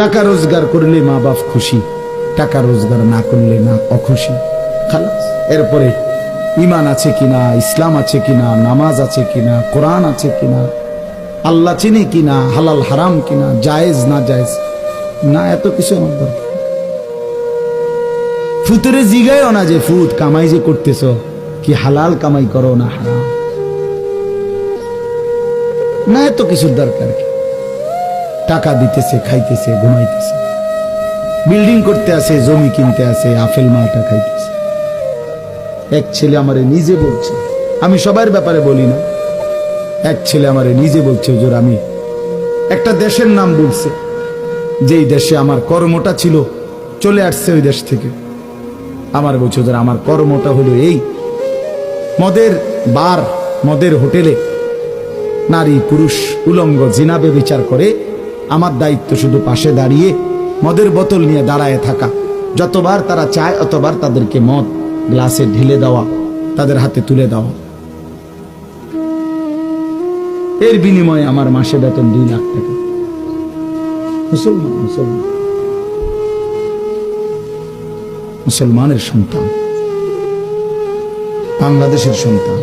টাকা রোজগার করলে মা বাপ খুশি, টাকা রোজগার না করলে না অখুশি। খালাস। এরপরে ঈমান আছে কিনা, ইসলাম আছে কিনা, নামাজ আছে কিনা, কোরআন আছে কিনা, আল্লাহ চিনি কিনা, হালাল হারাম কিনা, জায়েজ না জায়েজ না, এত কিছু আমার দরকার। ফুতুরে জিগায়ও না যে ফুত কামাই যে করতেছ কি হালাল কামাই করো না হারাম, না এত কিছুর দরকার কি। টাকা দিতেছে, খাইতেছে, ঘুমাইতেছে, বিল্ডিং করতে আছে, জমি কিনতে আছে, আপেল মালটা খাইতেছে। এক ছেলে আমারে নিজে বলছে, আমি সবার ব্যাপারে বলি না, এক ছেলে আমারে নিজে বলছে হুজুর, আমি একটা দেশের নাম বলছে, যেই দেশে আমার কর্মটা ছিল, চলে আসছে ওই দেশ থেকে। আমার বলছে হুজুর আমার কর্মটা হলো এই, মদের বার, মদের হোটেলে নারী পুরুষ উলঙ্গ জিনাবে বিচার করে, আমার দায়িত্ব শুধু পাশে দাঁড়িয়ে মদের বোতল নিয়ে দাঁড়ায় থাকা, যতবার তারা চায় অতবার তাদেরকে মদ গ্লাসে ঢেলে দেওয়া, তাদের হাতে তুলে দেওয়া। এর বিনিময়ে আমার মাসে বেতন 2 লাখ টাকা। মুসলমান, মুসলমান, মুসলমানের সন্তান, বাংলাদেশের সন্তান।